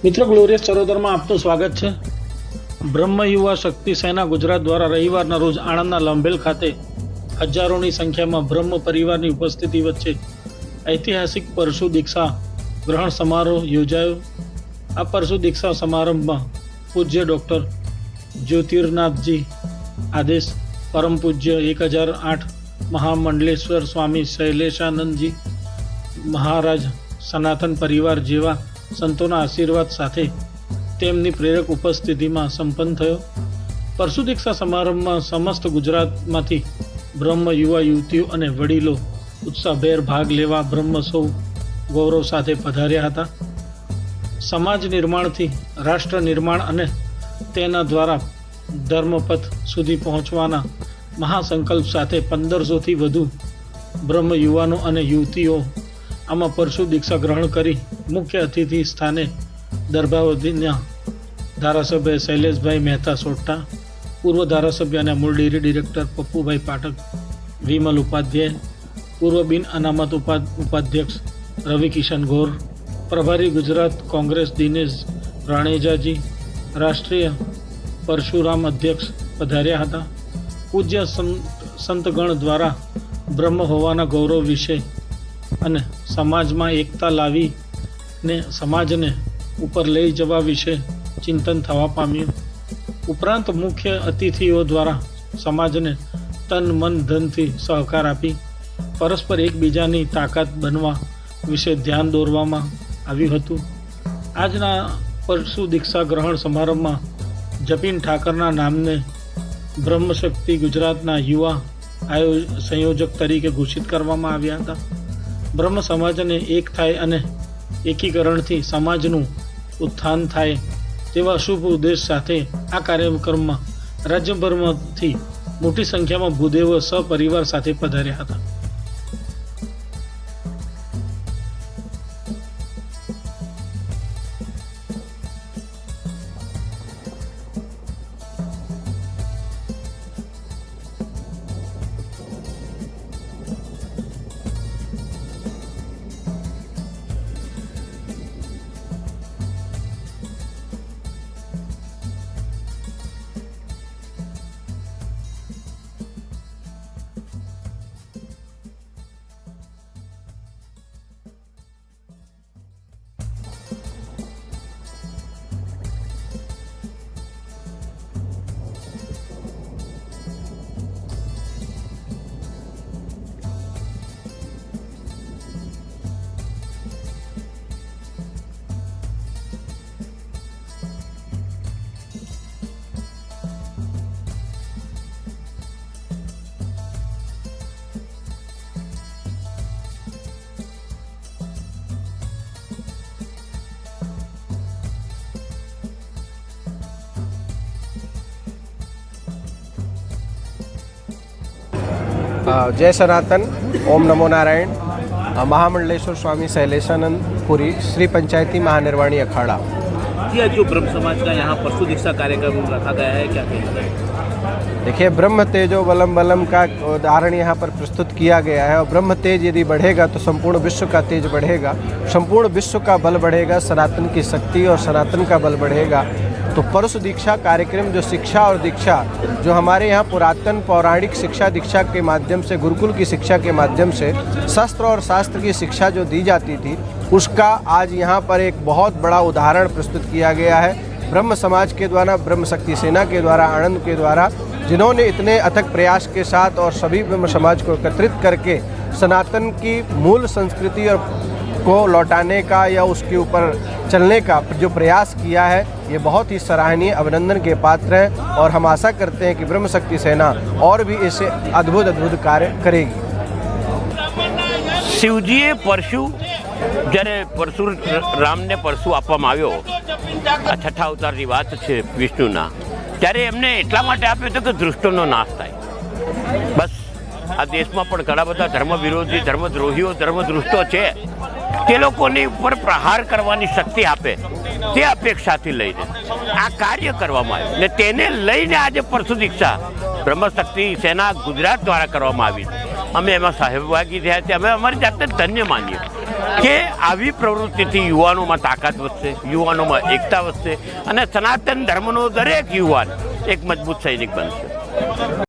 મિત્રો, ગ્લોરિયસ ચરોતરમાં આપનું સ્વાગત છે। બ્રહ્મ યુવા શક્તિ સેના ગુજરાત દ્વારા રવિવારના રોજ આણંદના લંભેલ ખાતે હજારોની સંખ્યામાં બ્રહ્મ પરિવારની ઉપસ્થિતિ વચ્ચે ઐતિહાસિક પરશુ દીક્ષા ગ્રહણ સમારોહ યોજાયો। આ પરશુ દીક્ષા સમારંભમાં પૂજ્ય ડૉક્ટર જ્યોતિર્નાથજી આદેશ, પરમ પૂજ્ય 1008 મહામંડલેશ્વર સ્વામી શૈલેષાનંદજી મહારાજ, સનાતન પરિવાર જેવા સંતોના આશીર્વાદ સાથે તેમની પ્રેરક ઉપસ્થિતિમાં સંપન્ન થયો। પરશુ દીક્ષા સમારંભમાં સમસ્ત ગુજરાતમાંથી બ્રહ્મ યુવા યુવતીઓ અને વડીલો ઉત્સાહભેર ભાગ લેવા બ્રહ્મ સૌ ગૌરવ સાથે પધાર્યા હતા। સમાજ નિર્માણથી રાષ્ટ્ર નિર્માણ અને તેના દ્વારા ધર્મપથ સુધી પહોંચવાના મહાસંકલ્પ સાથે 1500થી વધુ બ્રહ્મ યુવાનો અને યુવતીઓ આમાં પરશુ દીક્ષા ગ્રહણ કરી મુખ્ય અતિથિ સ્થાને દર્ભાવતીના ધારાસભ્ય શૈલેષભાઈ મહેતા સોઢા, પૂર્વ ધારાસભ્ય અને મૂળ ડેરી ડિરેક્ટર પપ્પુભાઈ પાઠક, વિમલ ઉપાધ્યાય, પૂર્વ બિન અનામત ઉપાધ્યક્ષ રવિ કિશન ગોર, પ્રભારી ગુજરાત કોંગ્રેસ દિનેશ રાણેજાજી, રાષ્ટ્રીય પરશુરામ અધ્યક્ષ પધાર્યા હતા। પૂજ્ય સંતગણ દ્વારા બ્રહ્મ હોવાના ગૌરવ વિશે અને સમાજમાં એકતા લાવીને સમાજને ઉપર લઈ જવા વિશે ચિંતન થવા પામ્યું। ઉપરાંત મુખ્ય અતિથિઓ દ્વારા સમાજને તન મન ધનથી સહકાર આપી પરસ્પર એકબીજાની તાકાત બનવા વિશે ધ્યાન દોરવામાં આવ્યું હતું। આજના પરશુ દીક્ષા ગ્રહણ સમારંભમાં જતીન ઠાકરના નામને બ્રહ્મશક્તિ ગુજરાતના યુવા સંયોજક તરીકે ઘોષિત કરવામાં આવ્યા હતા। બ્રહ્મ સમાજને એક થાય અને એકીકરણથી સમાજનું ઉત્થાન થાય તેવા શુભ ઉદ્દેશ સાથે આ કાર્યક્રમમાં રાજ્યભરમાંથી મોટી સંખ્યામાં ભૂદેવો સપરિવાર સાથે પધાર્યા હતા। जय सनातन, ओम नमो नारायण। महामंडलेश्वर स्वामी शैलेषानंद पुरी श्री पंचायती महानिर्वाणी अखाड़ा। जी, जो ब्रह्म समाज का यहाँ परशु दीक्षा कार्यक्रम रखा गया है, क्या कहेंगे? देखिए, ब्रह्म तेजो बलम बलम का उदाहरण यहाँ पर प्रस्तुत किया गया है और ब्रह्म तेज यदि बढ़ेगा तो संपूर्ण विश्व का तेज बढ़ेगा, संपूर्ण विश्व का बल बढ़ेगा, सनातन की शक्ति और सनातन का बल बढ़ेगा। तो परशु दीक्षा कार्यक्रम जो शिक्षा और दीक्षा जो हमारे यहाँ पुरातन पौराणिक शिक्षा दीक्षा के माध्यम से, गुरुकुल की शिक्षा के माध्यम से शस्त्र और शास्त्र की शिक्षा जो दी जाती थी, उसका आज यहाँ पर एक बहुत बड़ा उदाहरण प्रस्तुत किया गया है। ब्रह्म समाज के द्वारा, ब्रह्म शक्ति सेना के द्वारा, आनंद के द्वारा, जिन्होंने इतने अथक प्रयास के साथ और सभी ब्रह्म समाज को एकत्रित करके सनातन की मूल संस्कृति और को लौटाने का या उसके ऊपर चलने का जो प्रयास किया है, ये बहुत ही सराहनीय, अभिनंदन के पात्र है और हम आशा करते हैं कि ब्रह्म शक्ति सेना और भी ऐसे अद्भुत अद्भुत कार्य करेगी। શિવજીએ પરશુ જ્યારે પરશુરામને પરશુ આપવામાં આવ્યો, આ છઠ્ઠા અવતારની વાત છે વિષ્ણુના, ત્યારે એમને એટલા માટે આપ્યો હતો કે દૃષ્ટોનો નાશ થાય। બસ આ દેશમાં પણ ઘણા બધા ધર્મ વિરોધી, ધર્મદ્રોહીઓ, ધર્મદૃષ્ટો છે, તે લોકોની ઉપર પ્રહાર કરવાની શક્તિ આપે તે અપેક્ષાથી લઈને આ કાર્ય કરવામાં આવ્યું ને તેને લઈને આજે પરશુ દીક્ષા બ્રહ્મશક્તિ સેના ગુજરાત દ્વારા કરવામાં આવી। અમે એમાં સહભાગી થયા છીએ। અમે અમારી જાતને ધન્ય માનીએ કે આવી પ્રવૃત્તિથી યુવાનોમાં તાકાત વધશે, યુવાનોમાં એકતા વધશે અને સનાતન ધર્મનો દરેક યુવાન એક મજબૂત સૈનિક બનશે.